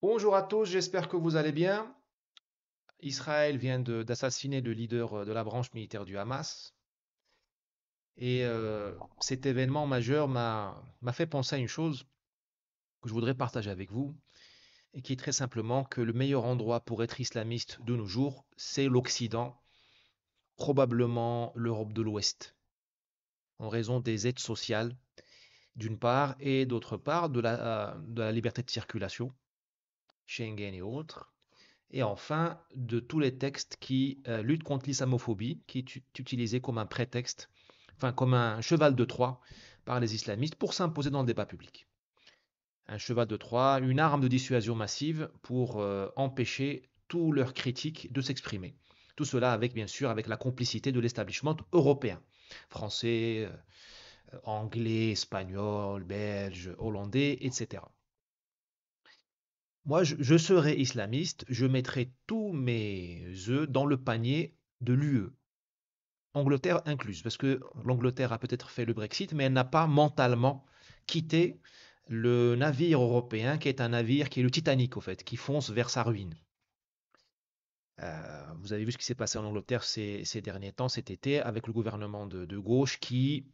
Bonjour à tous, j'espère que vous allez bien. Israël vient d'assassiner le leader de la branche militaire du Hamas. Et cet événement majeur m'a fait penser à une chose que je voudrais partager avec vous, et qui est très simplement que le meilleur endroit pour être islamiste de nos jours, c'est l'Occident, probablement l'Europe de l'Ouest, en raison des aides sociales, d'une part, et d'autre part, de la liberté de circulation, Schengen et autres. Et enfin, de tous les textes qui luttent contre l'islamophobie, qui est utilisé comme un prétexte, enfin comme un cheval de Troie par les islamistes pour s'imposer dans le débat public. Un cheval de Troie, une arme de dissuasion massive pour empêcher tous leurs critiques de s'exprimer. Tout cela avec, bien sûr, avec la complicité de l'establishment européen, français, anglais, espagnol, belge, hollandais, etc. Moi, je serais islamiste, je mettrais tous mes œufs dans le panier de l'UE, Angleterre incluse, parce que l'Angleterre a peut-être fait le Brexit, mais elle n'a pas mentalement quitté le navire européen, qui est un navire qui est le Titanic, au fait, qui fonce vers sa ruine. Vous avez vu ce qui s'est passé en Angleterre ces derniers temps, cet été, avec le gouvernement de gauche qui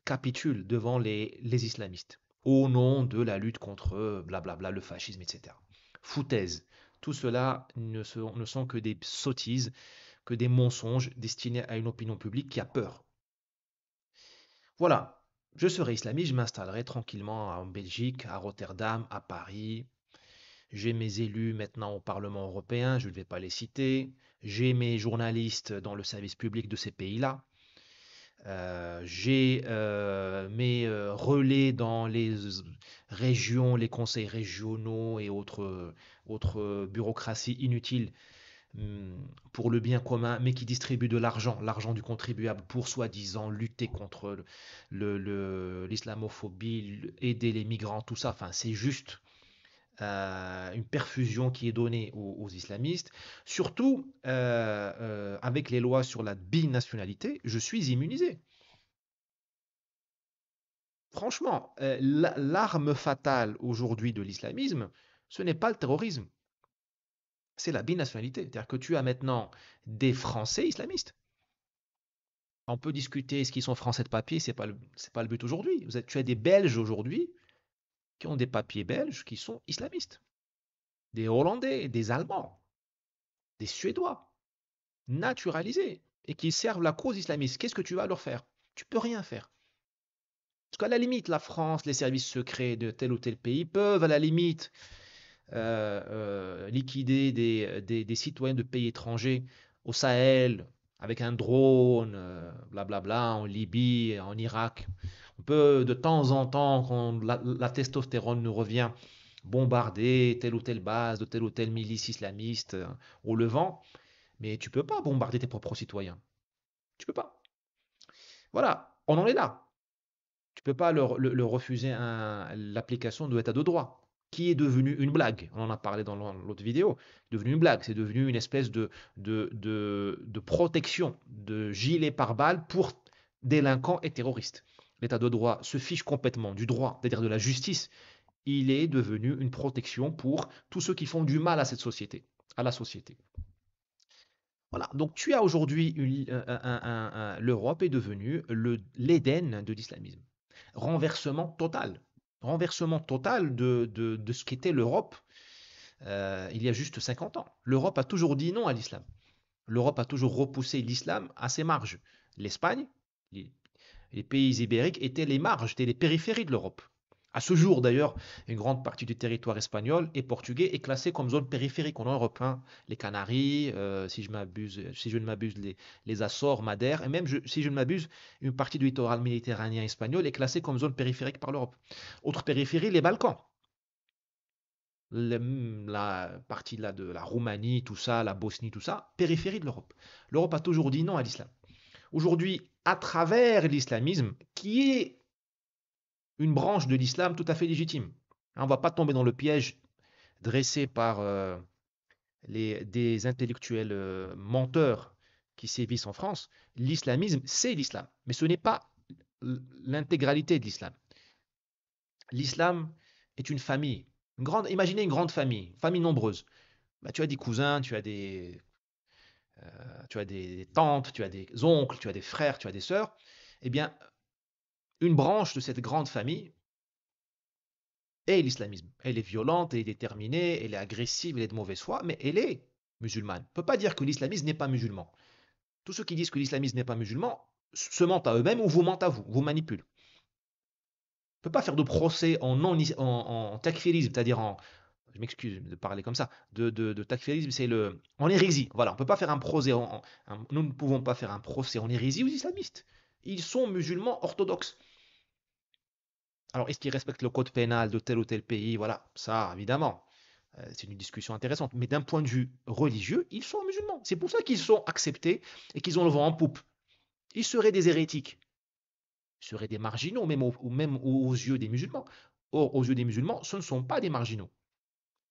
capitule devant les islamistes, au nom de la lutte contre blablabla, le fascisme, etc. Foutaise. Tout cela ne sont que des sottises, que des mensonges destinés à une opinion publique qui a peur. Voilà, je serai islamiste, je m'installerai tranquillement en Belgique, à Rotterdam, à Paris. J'ai mes élus maintenant au Parlement européen, je ne vais pas les citer. J'ai mes journalistes dans le service public de ces pays-là. J'ai mes relais dans les régions, les conseils régionaux et autres bureaucraties inutiles, pour le bien commun, mais qui distribuent de l'argent, l'argent du contribuable pour soi-disant lutter contre l'islamophobie, aider les migrants, tout ça. Enfin, c'est juste une perfusion qui est donnée aux islamistes. Surtout, avec les lois sur la binationalité, je suis immunisé. Franchement, l'arme fatale aujourd'hui de l'islamisme, ce n'est pas le terrorisme, c'est la binationalité. C'est-à-dire que tu as maintenant des Français islamistes. On peut discuter est-ce qu'ils sont français de papier, c'est pas le but aujourd'hui. Tu as des Belges aujourd'hui qui ont des papiers belges qui sont islamistes. Des Hollandais, des Allemands, des Suédois, naturalisés, et qui servent la cause islamiste. Qu'est-ce que tu vas leur faire? Tu peux rien faire. Parce qu'à la limite, la France, les services secrets de tel ou tel pays peuvent à la limite liquider des citoyens de pays étrangers au Sahel avec un drone, blablabla, en Libye, en Irak. On peut de temps en temps, quand la testostérone nous revient, bombarder telle ou telle base de telle ou telle milice islamiste au Levant, mais tu peux pas bombarder tes propres citoyens. Tu peux pas. Voilà, on en est là. Tu peux pas leur refuser l'application de l'état de droit, qui est devenu une blague. On en a parlé dans l'autre vidéo. C'est devenu une blague. C'est devenu une espèce de protection, de gilet pare-balles pour délinquants et terroristes. L'état de droit se fiche complètement du droit, c'est-à-dire de la justice. Il est devenu une protection pour tous ceux qui font du mal à cette société, à la société. Voilà, donc tu as aujourd'hui l'Europe est devenue l'Éden de l'islamisme. Renversement total. Renversement total de ce qu'était l'Europe il y a juste 50 ans. L'Europe a toujours dit non à l'islam. L'Europe a toujours repoussé l'islam à ses marges. L'Espagne, les, les pays ibériques étaient les marges, étaient les périphéries de l'Europe. À ce jour, d'ailleurs, une grande partie du territoire espagnol et portugais est classée comme zone périphérique en Europe, hein. Les Canaries, si je ne m'abuse, les Açores, Madère, et même, si je ne m'abuse, une partie du littoral méditerranéen espagnol est classée comme zone périphérique par l'Europe. Autre périphérie, les Balkans. La partie là de la Roumanie, tout ça, la Bosnie, tout ça, périphérie de l'Europe. L'Europe a toujours dit non à l'islam. Aujourd'hui, à travers l'islamisme, qui est une branche de l'islam tout à fait légitime. On ne va pas tomber dans le piège dressé par des intellectuels menteurs qui sévissent en France. L'islamisme, c'est l'islam, mais ce n'est pas l'intégralité de l'islam. L'islam est une famille. Imaginez une grande famille nombreuse. Bah, tu as des cousins, tu as des tantes, tu as des oncles, tu as des frères, tu as des sœurs. Eh bien, une branche de cette grande famille est l'islamisme. Elle est violente, elle est déterminée, elle est agressive, elle est de mauvaise foi, mais elle est musulmane. On ne peut pas dire que l'islamisme n'est pas musulman. Tous ceux qui disent que l'islamisme n'est pas musulman se mentent à eux-mêmes ou vous mentent à vous, vous manipulent. On ne peut pas faire de procès en takfirisme, c'est-à-dire en, je m'excuse de parler comme ça, de takfirisme, c'est en hérésie. Voilà, on ne peut pas faire un procès, nous ne pouvons pas faire un procès en hérésie aux islamistes. Ils sont musulmans orthodoxes. Alors, est-ce qu'ils respectent le code pénal de tel ou tel pays? Voilà, ça, évidemment, c'est une discussion intéressante. Mais d'un point de vue religieux, ils sont musulmans. C'est pour ça qu'ils sont acceptés et qu'ils ont le vent en poupe. Ils seraient des hérétiques, ils seraient des marginaux, même aux yeux des musulmans. Or, aux yeux des musulmans, ce ne sont pas des marginaux.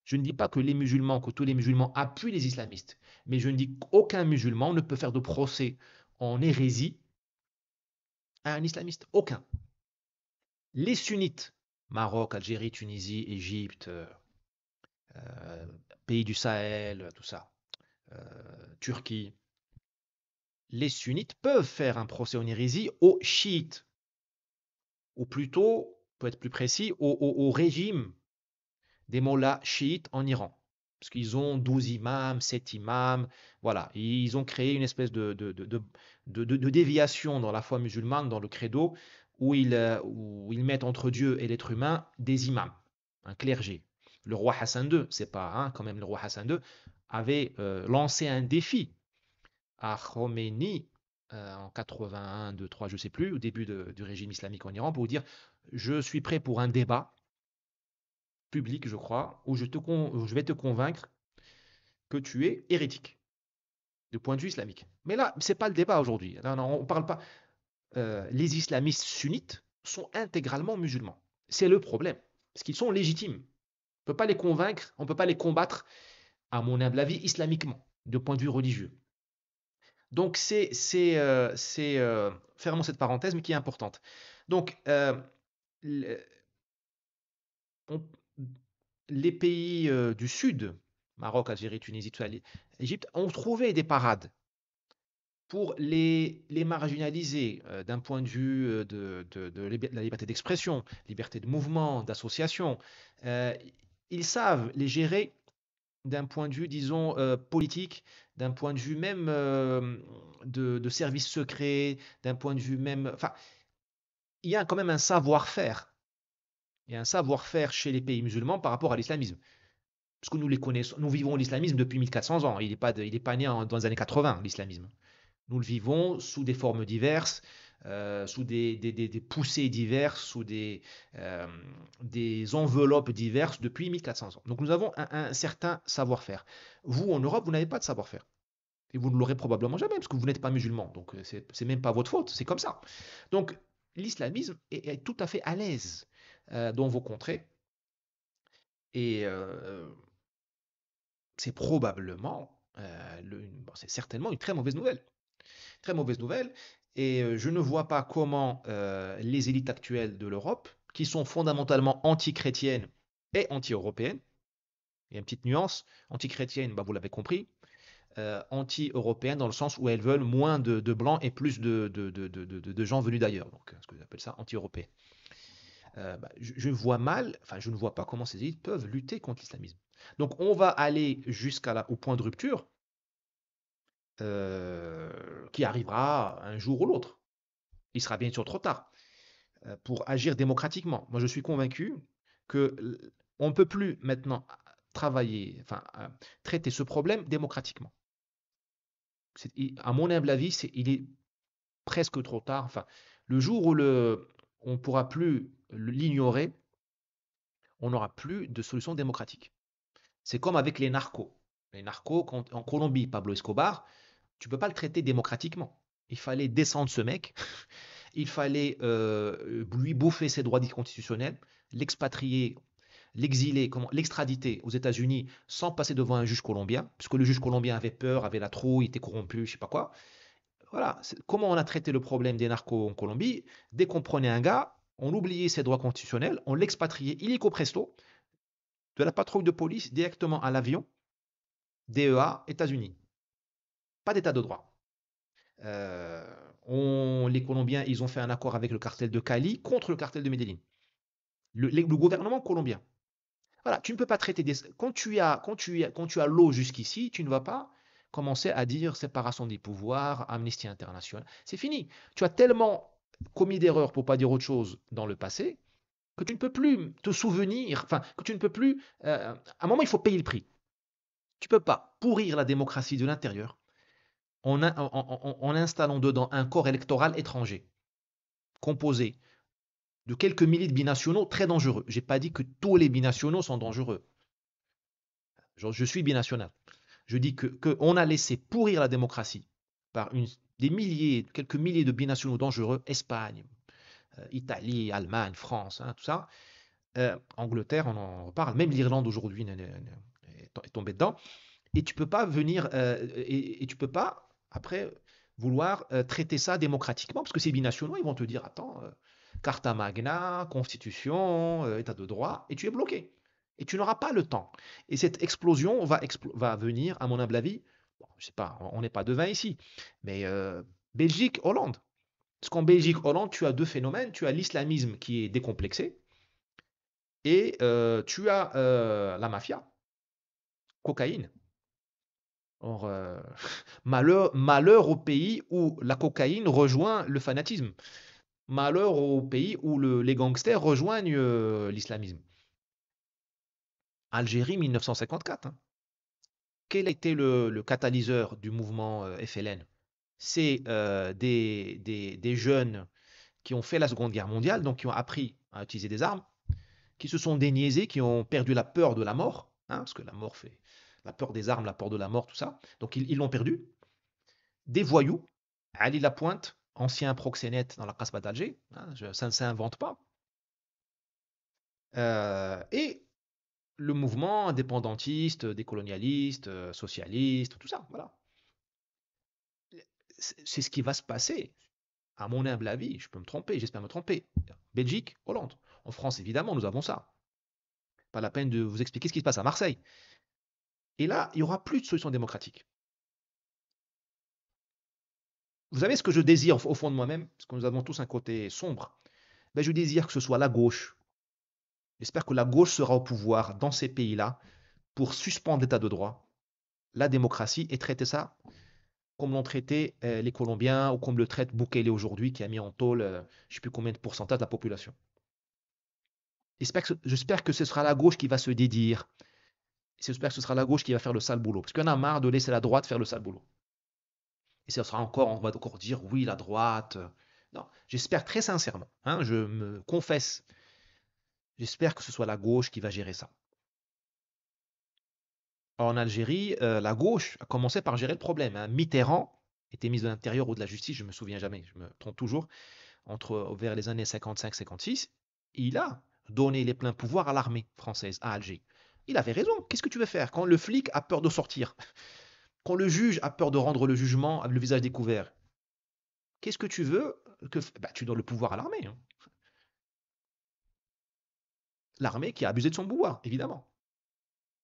Je ne dis pas que tous les musulmans appuient les islamistes, mais je ne dis qu'aucun musulman ne peut faire de procès en hérésie à un islamiste. Aucun. Les sunnites, Maroc, Algérie, Tunisie, Égypte, euh, pays du Sahel, tout ça, euh, Turquie, les sunnites peuvent faire un procès en hérésie aux chiites, ou plutôt, pour être plus précis, au régime des mollahs chiites en Iran. Parce qu'ils ont 12 imams, 7 imams, voilà. Ils ont créé une espèce de déviation dans la foi musulmane, dans le credo, où ils mettent entre Dieu et l'être humain des imams, un clergé. Le roi Hassan II, c'est pas quand même le roi Hassan II, avait lancé un défi à Khomeini en 81, 2, 3, je ne sais plus, au début du régime islamique en Iran, pour dire je suis prêt pour un débat public, je crois, où je vais te convaincre que tu es hérétique, du point de vue islamique. Mais là, ce n'est pas le débat aujourd'hui. Non, non, on parle pas. Les islamistes sunnites sont intégralement musulmans. C'est le problème. Parce qu'ils sont légitimes. On ne peut pas les convaincre, on ne peut pas les combattre, à mon humble avis, islamiquement, de point de vue religieux. Donc, fermons cette parenthèse, mais qui est importante. Donc, le- on- les pays du Sud, Maroc, Algérie, Tunisie, tout ça, l'Égypte, ont trouvé des parades pour les marginaliser d'un point de vue de la liberté d'expression, liberté de mouvement, d'association. Euh, Ils savent les gérer d'un point de vue, disons, politique, d'un point de vue même de services secrets, d'un point de vue même... Enfin, il y a quand même un savoir-faire. Il y a un savoir-faire chez les pays musulmans par rapport à l'islamisme. Parce que nous les connaissons, nous vivons l'islamisme depuis 1400 ans. Il est pas né dans les années 80, l'islamisme. Nous le vivons sous des formes diverses, sous des poussées diverses, sous des enveloppes diverses depuis 1400 ans. Donc nous avons un certain savoir-faire. Vous, en Europe, vous n'avez pas de savoir-faire. Et vous ne l'aurez probablement jamais, parce que vous n'êtes pas musulman. Donc c'est même pas votre faute, c'est comme ça. Donc l'islamisme est tout à fait à l'aise dans vos contrées. Et c'est probablement, bon, c'est certainement une très mauvaise nouvelle. Très mauvaise nouvelle. Et je ne vois pas comment les élites actuelles de l'Europe, qui sont fondamentalement anti-chrétiennes et anti-européennes, il y a une petite nuance, anti-chrétienne, bah, vous l'avez compris, anti-européenne dans le sens où elles veulent moins de blancs et plus de gens venus d'ailleurs. Donc, ce que j'appelle ça anti-européen. Bah, je vois mal, enfin, je ne vois pas comment ces élites peuvent lutter contre l'islamisme. Donc, on va aller au point de rupture qui arrivera un jour ou l'autre. Il sera bien sûr trop tard pour agir démocratiquement. Moi, je suis convaincu que on ne peut plus maintenant travailler, enfin, traiter ce problème démocratiquement. À mon humble avis, il est presque trop tard. Enfin, le jour où on ne pourra plus l'ignorer, on n'aura plus de solution démocratique. C'est comme avec les narcos. Les narcos, en Colombie, Pablo Escobar, tu ne peux pas le traiter démocratiquement. Il fallait descendre ce mec, il fallait lui bouffer ses droits constitutionnels, l'expatrier, l'exiler, l'extraditer aux États-Unis sans passer devant un juge colombien, puisque le juge colombien avait peur, avait la trouille, était corrompu, je sais pas quoi. Voilà, comment on a traité le problème des narcos en Colombie. Dès qu'on prenait un gars, on oubliait ses droits constitutionnels, on l'expatriait illico presto, de la patrouille de police directement à l'avion, DEA, États-Unis. Pas d'état de droit. Euh, les Colombiens, ils ont fait un accord avec le cartel de Cali contre le cartel de Medellín. Le gouvernement colombien. Voilà, tu ne peux pas traiter des... Quand tu as l'eau jusqu'ici, tu ne vas pas commencer à dire séparation des pouvoirs, Amnesty International. C'est fini. Tu as tellement commis d'erreurs, pour pas dire autre chose, dans le passé, que tu ne peux plus te souvenir, enfin, que tu ne peux plus... à un moment, il faut payer le prix. Tu ne peux pas pourrir la démocratie de l'intérieur en installant dedans un corps électoral étranger, composé de quelques milliers de binationaux très dangereux. Je n'ai pas dit que tous les binationaux sont dangereux. Je suis binational. Je dis qu'on a laissé pourrir la démocratie par des milliers, quelques milliers de binationaux dangereux, Espagne, Italie, Allemagne, France, hein, tout ça. Angleterre, on en reparle. Même l'Irlande aujourd'hui est tombée dedans. Et tu peux pas venir et tu peux pas après vouloir traiter ça démocratiquement parce que ces binationaux, ils vont te dire attends, Carta Magna, Constitution, État de droit, et tu es bloqué. Et tu n'auras pas le temps. Et cette explosion va venir, à mon humble avis, bon, je sais pas, on n'est pas devin ici, mais Belgique, Hollande. Parce qu'en Belgique, Hollande, tu as deux phénomènes. Tu as l'islamisme qui est décomplexé et tu as la mafia, cocaïne. Or, malheur au pays où la cocaïne rejoint le fanatisme. Malheur au pays où les gangsters rejoignent l'islamisme. Algérie 1954, hein. Quel a été le catalyseur du mouvement FLN? C'est des jeunes qui ont fait la Seconde Guerre mondiale, donc qui ont appris à utiliser des armes, qui se sont déniaisés, qui ont perdu la peur de la mort, hein, parce que la mort fait la peur des armes, la peur de la mort, tout ça. Donc ils l'ont perdu. Des voyous, Ali Lapointe, ancien proxénète dans la Casbah d'Alger, hein, ça ne s'invente pas, et le mouvement indépendantiste, décolonialiste, socialiste, tout ça, voilà. C'est ce qui va se passer, à mon humble avis. Je peux me tromper, j'espère me tromper. Belgique, Hollande. En France, évidemment, nous avons ça. Pas la peine de vous expliquer ce qui se passe à Marseille. Et là, il n'y aura plus de solution démocratique. Vous savez ce que je désire au fond de moi-même, parce que nous avons tous un côté sombre. Ben, je désire que ce soit la gauche. J'espère que la gauche sera au pouvoir dans ces pays-là pour suspendre l'état de droit, la démocratie et traiter ça comme l'ont traité les Colombiens ou comme le traite Bukele aujourd'hui qui a mis en tôle je ne sais plus combien de pourcentage de la population. J'espère que ce sera la gauche qui va se dédire. J'espère que ce sera la gauche qui va faire le sale boulot. Parce qu'on a marre de laisser la droite faire le sale boulot. Et ce sera encore, on va encore dire oui, la droite. Non, j'espère très sincèrement, hein, je me confesse, j'espère que ce soit la gauche qui va gérer ça. En Algérie, la gauche a commencé par gérer le problème, hein. Mitterrand était ministre de l'Intérieur ou de la Justice, je me souviens jamais, je me trompe toujours, vers les années 55-56, il a donné les pleins pouvoirs à l'armée française à Alger. Il avait raison. Qu'est-ce que tu veux faire quand le flic a peur de sortir, quand le juge a peur de rendre le jugement avec le visage découvert? Qu'est-ce que tu veux que bah, tu donnes le pouvoir à l'armée, hein. L'armée qui a abusé de son pouvoir, évidemment.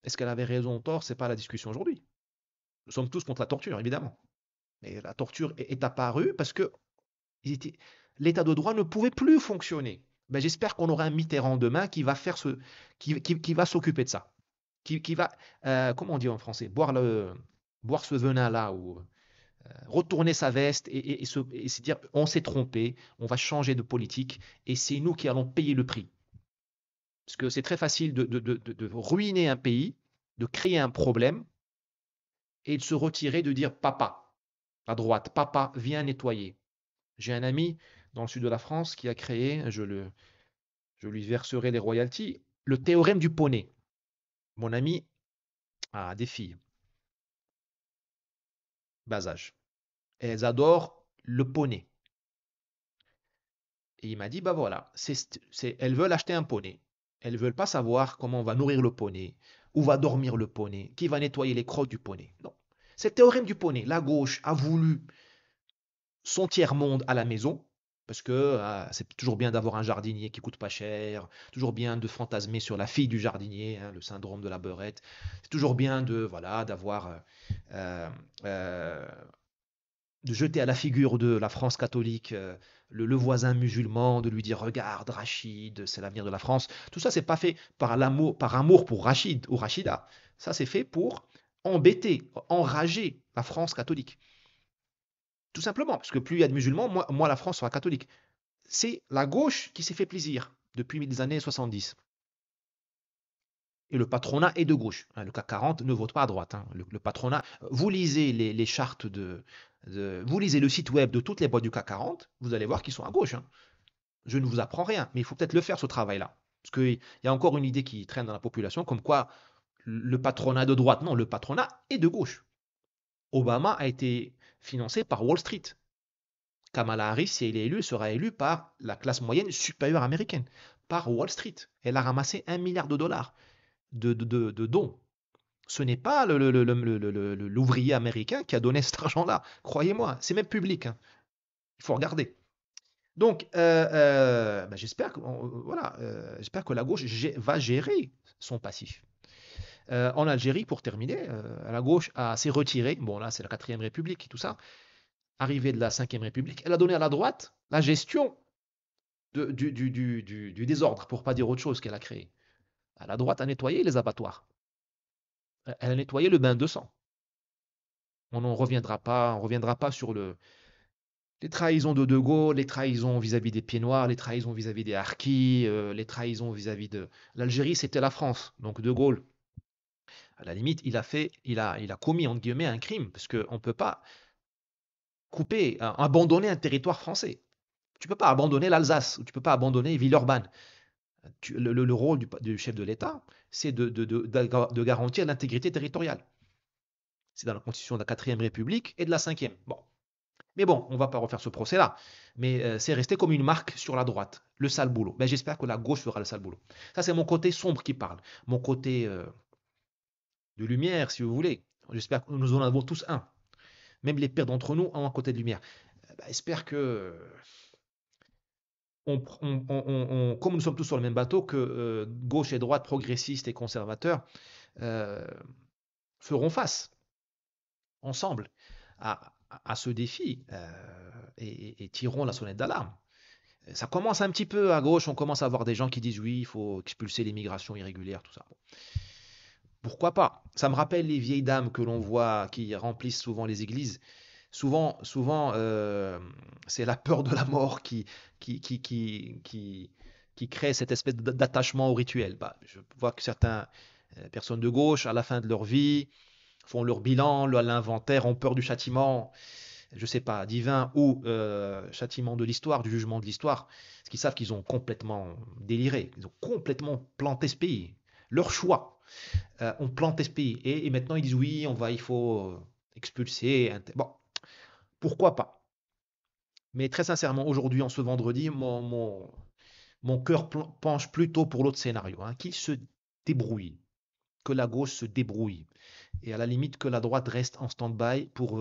Est-ce qu'elle avait raison ou tort? C'est pas la discussion aujourd'hui. Nous sommes tous contre la torture, évidemment. Mais la torture est apparue parce que l'état de droit ne pouvait plus fonctionner. Ben, j'espère qu'on aura un Mitterrand demain qui va faire qui va s'occuper de ça. Qui va, comment on dit en français, boire ce venin-là ou retourner sa veste et se dire on s'est trompé, on va changer de politique et c'est nous qui allons payer le prix. Parce que c'est très facile de ruiner un pays, de créer un problème et de se retirer, de dire papa, à droite, papa, viens nettoyer. J'ai un ami dans le sud de la France qui a créé, je lui verserai les royalties, le théorème du poney. Mon ami a des filles, bas âge. Et elles adorent le poney. Et il m'a dit, bah voilà, elles veulent acheter un poney. Elles ne veulent pas savoir comment on va nourrir le poney, où va dormir le poney, qui va nettoyer les crottes du poney. Non. C'est le théorème du poney. La gauche a voulu son tiers-monde à la maison, Parce que c'est toujours bien d'avoir un jardinier qui coûte pas cher, toujours bien de fantasmer sur la fille du jardinier, hein, le syndrome de la beurette. C'est toujours bien de voilà d'avoir euh, euh, de jeter à la figure de la France catholique le voisin musulman, de lui dire regarde Rachid, c'est l'avenir de la France. Tout ça, c'est pas fait par amour pour Rachid ou Rachida. Ça, c'est fait pour embêter, enrager la France catholique. Tout simplement, parce que plus il y a de musulmans, moins la France sera catholique. C'est la gauche qui s'est fait plaisir depuis les années 70. Et le patronat est de gauche, hein. Le CAC 40 ne vote pas à droite, hein. Le patronat, vous lisez les chartes vous lisez le site web de toutes les boîtes du CAC 40, vous allez voir qu'ils sont à gauche, hein. Je ne vous apprends rien, mais il faut peut-être le faire ce travail-là. Parce qu'il y a encore une idée qui traîne dans la population, comme quoi le patronat de droite, non, le patronat est de gauche. Obama a été financé par Wall Street. Kamala Harris, si elle est élue, sera élue par la classe moyenne supérieure américaine, par Wall Street. Elle a ramassé 1 milliard de dollars de dons. Ce n'est pas l'ouvrier américain qui a donné cet argent-là. Croyez-moi, c'est même public, hein. Il faut regarder. Donc, bah, j'espère que la gauche va gérer son passif. En Algérie, pour terminer, la gauche s'est retirée. Bon, là, c'est la quatrième République et tout ça. Arrivée de la cinquième République, elle a donné à la droite la gestion du désordre, pour pas dire autre chose qu'elle a créé. La droite a nettoyé les abattoirs. Elle a nettoyé le bain de sang. On reviendra pas sur les trahisons de Gaulle, les trahisons vis-à-vis des Pieds Noirs, les trahisons vis-à-vis des Harkis, les trahisons vis-à-vis de l'Algérie, c'était la France. Donc de Gaulle, à la limite, il a commis entre guillemets un crime parce qu'on ne peut pas abandonner un territoire français. Tu ne peux pas abandonner l'Alsace ou tu ne peux pas abandonner Villeurbanne. Le rôle du chef de l'État, c'est de garantir l'intégrité territoriale. C'est dans la constitution de la 4ème République et de la 5e. Bon. Mais bon, on ne va pas refaire ce procès-là. Mais c'est resté comme une marque sur la droite, le sale boulot. Ben, j'espère que la gauche fera le sale boulot. Ça, c'est mon côté sombre qui parle. Mon côté de lumière, si vous voulez. J'espère que nous en avons tous un. Même les pires d'entre nous ont un côté de lumière. Ben, j'espère que, comme nous sommes tous sur le même bateau, que gauche et droite, progressistes et conservateurs, euh, feront face ensemble à ce défi et tireront la sonnette d'alarme. Ça commence un petit peu à gauche, on commence à voir des gens qui disent oui, il faut expulser l'immigration irrégulière, tout ça. Bon, pourquoi pas? Ça me rappelle les vieilles dames que l'on voit qui remplissent souvent les églises. Souvent, c'est la peur de la mort qui, qui, qui, qui, qui crée cette espèce d'attachement au rituel. Bah, je vois que certaines personnes de gauche, à la fin de leur vie, font leur bilan, l'inventaire, ont peur du châtiment, je sais pas, divin ou châtiment de l'histoire, du jugement de l'histoire, parce qu'ils savent qu'ils ont complètement déliré, ils ont complètement planté ce pays. Leur choix ont planté ce pays. Et maintenant ils disent oui, il faut expulser. Bon, pourquoi pas? Mais très sincèrement, aujourd'hui, en ce vendredi, mon cœur penche plutôt pour l'autre scénario, hein, qu'ils se débrouillent, que la gauche se débrouille, et à la limite que la droite reste en stand-by pour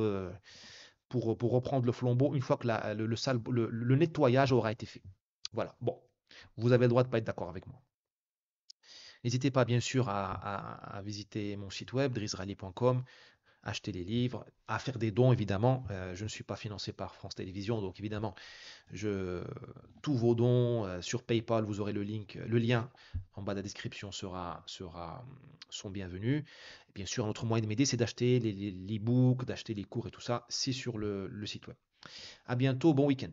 reprendre le flambeau une fois que le nettoyage aura été fait. Voilà. Bon, vous avez le droit de ne pas être d'accord avec moi. N'hésitez pas bien sûr à visiter mon site web drizrali.com, acheter les livres, à faire des dons évidemment. Je ne suis pas financé par France Télévisions, donc évidemment, tous vos dons sur PayPal, vous aurez le lien en bas de la description sont bienvenus. Et bien sûr, un autre moyen de m'aider, c'est d'acheter les books, d'acheter les cours et tout ça, c'est sur le site web. À bientôt, bon week-end.